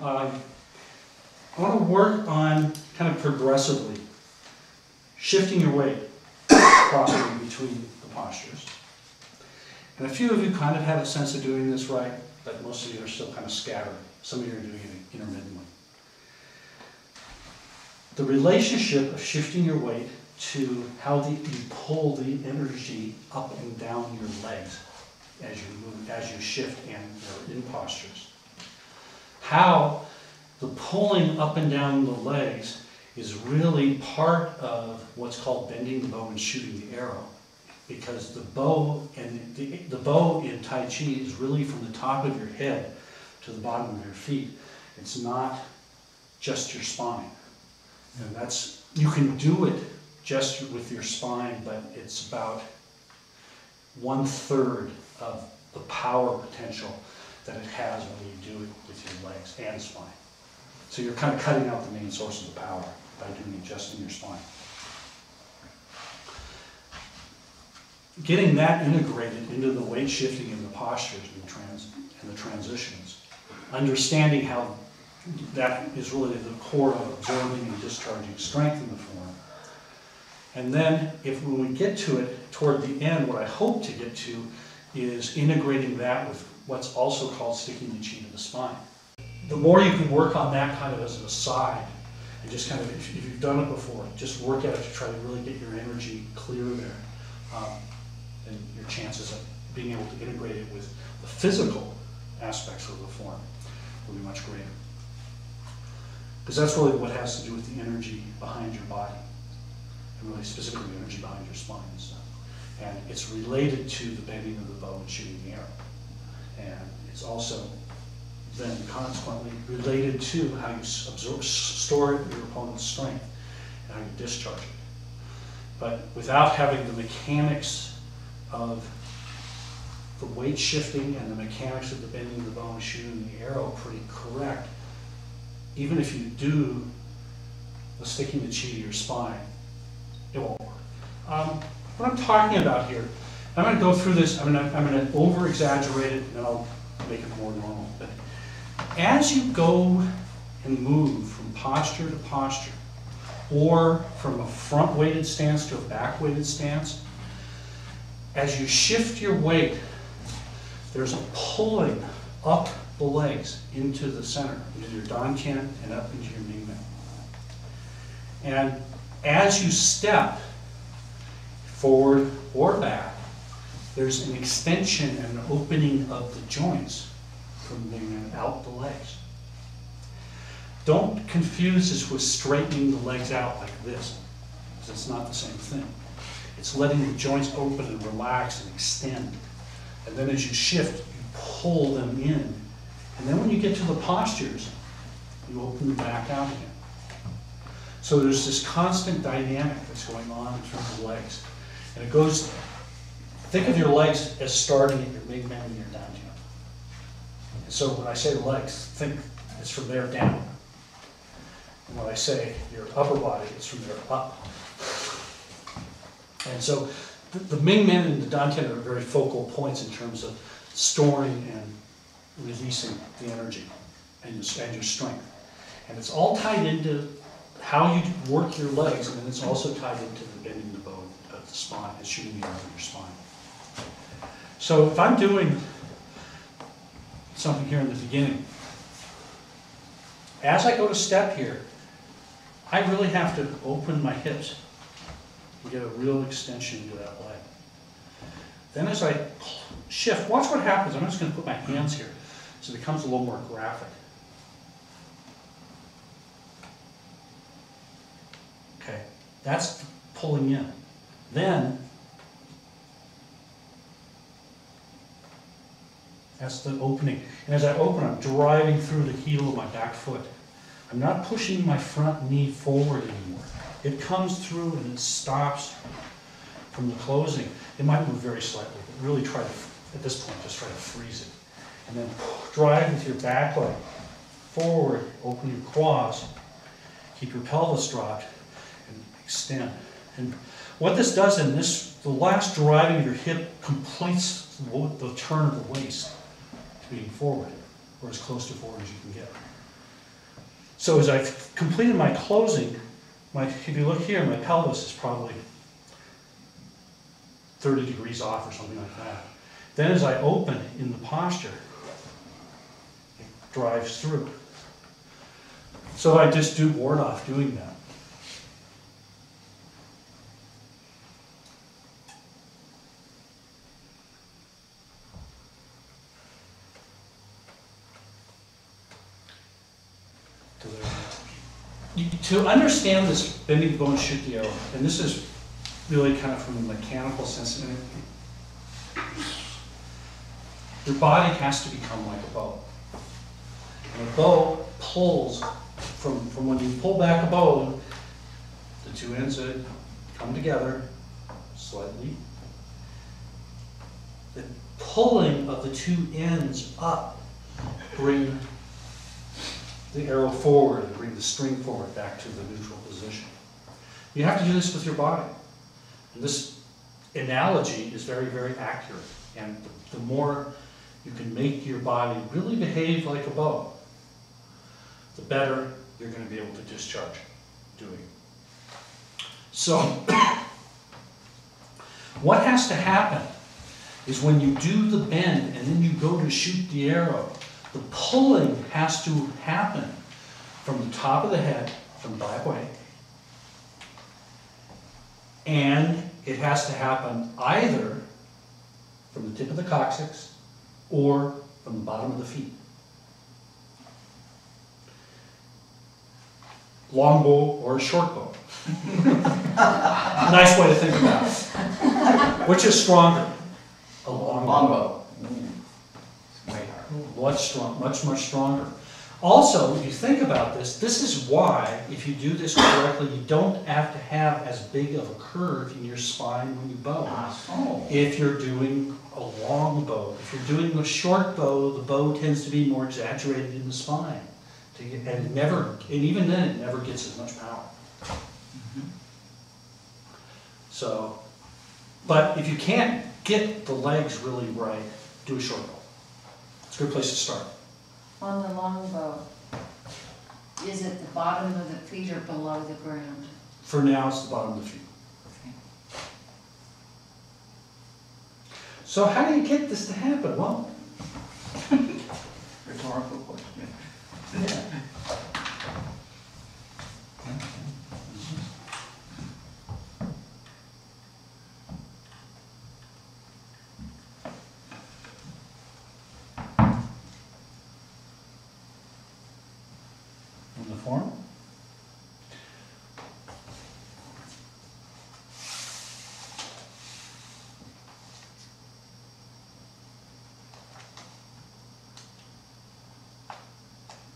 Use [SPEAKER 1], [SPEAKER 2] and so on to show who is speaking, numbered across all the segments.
[SPEAKER 1] I want to work on kind of progressively shifting your weight properly between the postures. And a few of you kind of have a sense of doing this right, but most of you are still kind of scattered. Some of you are doing it intermittently. The relationship of shifting your weight to how you pull the energy up and down your legs as you move, as you shift and you're in postures. How the pulling up and down the legs is really part of what's called bending the bow and shooting the arrow. Because the bow and the bow in Tai Chi is really from the top of your head to the bottom of your feet. It's not just your spine. And that's, you can do it just with your spine, but it's about 1/3 of the power potential that it has when you do it with your legs and spine. So you're kind of cutting out the main source of the power by doing it just in your spine. Getting that integrated into the weight shifting and the postures and the transitions, understanding how that is really the core of absorbing and discharging strength in the form. And then, when we get to it toward the end, what I hope to get to is integrating that with what's also called sticking the chi to the spine. The more you can work on that kind of as an aside, and just kind of, if you've done it before, just work at it to try to really get your energy clear there. And your chances of being able to integrate it with the physical aspects of the form will be much greater. Because that's really what has to do with the energy behind your body, and really specifically the energy behind your spine and stuff. And it's related to the bending of the bow and shooting the arrow. And it's also then consequently related to how you store your opponent's strength and how you discharge it. But without having the mechanics of the weight shifting and the mechanics of the bending of the bow and shooting the arrow pretty correct, even if you do the sticking the chi to your spine, it won't work. What I'm talking about here, I'm going to go through this, I'm going to over-exaggerate it, and then I'll make it more normal. But as you go and move from posture to posture, or from a front-weighted stance to a back-weighted stance, as you shift your weight, there's a pulling up the legs into the center, into your dantian and up into your mingmen. And as you step forward or back, there's an extension and an opening of the joints from the mingmen out the legs. Don't confuse this with straightening the legs out like this, because it's not the same thing. It's letting the joints open and relax and extend. And then as you shift, you pull them in. And then when you get to the postures, you open them back out again. So there's this constant dynamic that's going on in terms of legs. And it goes, think of your legs as starting at your mingmen and your dantian. And so when I say legs, think it's from there down. And when I say your upper body, it's from there up. And so the mingmen and the dantian are very focal points in terms of storing and releasing the energy and your strength. And it's all tied into how you work your legs, and then it's also tied into the bending the bow of the spine and shooting the arrow of your spine. So if I'm doing something here in the beginning, as I go to step here, I really have to open my hips and get a real extension into that leg. Then as I shift, watch what happens. I'm just going to put my hands here so it becomes a little more graphic. Okay, that's pulling in. Then, that's the opening. And as I open, I'm driving through the heel of my back foot. I'm not pushing my front knee forward anymore. It comes through and it stops from the closing. It might move very slightly, but really try to, at this point, just try to freeze it. And then drive with your back leg forward, open your quads, keep your pelvis dropped, and extend. And what this does in this, the last driving of your hip completes the turn of the waist to being forward, or as close to forward as you can get. So as I've completed my closing, if you look here, my pelvis is probably 30 degrees off or something like that. Then as I open in the posture, it drives through. So I just do ward off doing that. To understand this bending the bone, shoot the arrow, and this is really kind of from a mechanical sense, your body has to become like a bow. And a bow pulls from when you pull back a bow, the two ends come together slightly. The pulling of the two ends up bring the arrow forward and bring the string forward back to the neutral position. You have to do this with your body. And this analogy is very, very accurate. And the more you can make your body really behave like a bow, the better you're going to be able to discharge doing. So, what has to happen is when you do the bend and then you go to shoot the arrow, the pulling has to happen from the top of the head, from the back way, and it has to happen either from the tip of the coccyx or from the bottom of the feet. Long bow or a short bow. Nice way to think about it. Which is stronger? A long bow. Much stronger. Also, if you think about this, this is why, if you do this correctly, you don't have to have as big of a curve in your spine when you bow. If you're doing a long bow. If you're doing a short bow, the bow tends to be more exaggerated in the spine. And even then, it never gets as much power. So, but if you can't get the legs really right, do a short bow. It's a good place to start.
[SPEAKER 2] On the long bow, is it the bottom of the feet or below the ground?
[SPEAKER 1] For now, it's the bottom of the feet.
[SPEAKER 2] Okay.
[SPEAKER 1] So how do you get this to happen? Well,
[SPEAKER 3] rhetorical question.
[SPEAKER 1] yeah. In the form?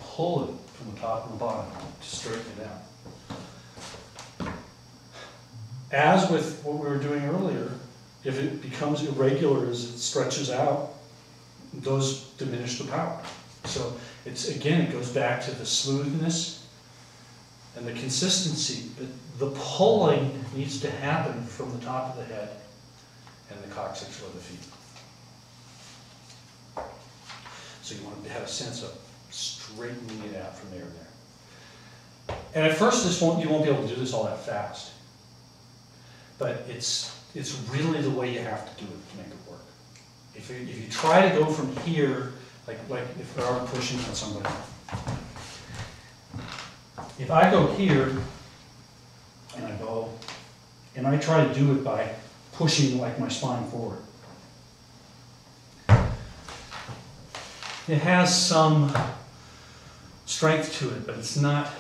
[SPEAKER 1] Pull it from the top and the bottom to straighten it out. As with what we were doing earlier, if it becomes irregular as it stretches out, those diminish the power. So it's, again, it goes back to the smoothness and the consistency. But the pulling needs to happen from the top of the head and the coccyx or the feet. So you want to have a sense of straightening it out from there and there. And at first you won't be able to do this all that fast. But it's really the way you have to do it to make it work. If you try to go from here, like if I were pushing on somebody, if I go here and I go, and I try to do it by pushing like my spine forward, it has some strength to it, but it's not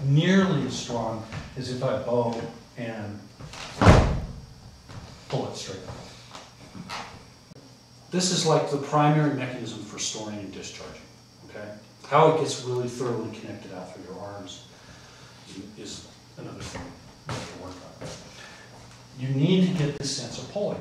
[SPEAKER 1] nearly as strong as if I bow and pull it straight up. This is like the primary mechanism for storing and discharging, okay? How it gets really thoroughly connected out through your arms is another thing you have to work on. You need to get this sense of pulling.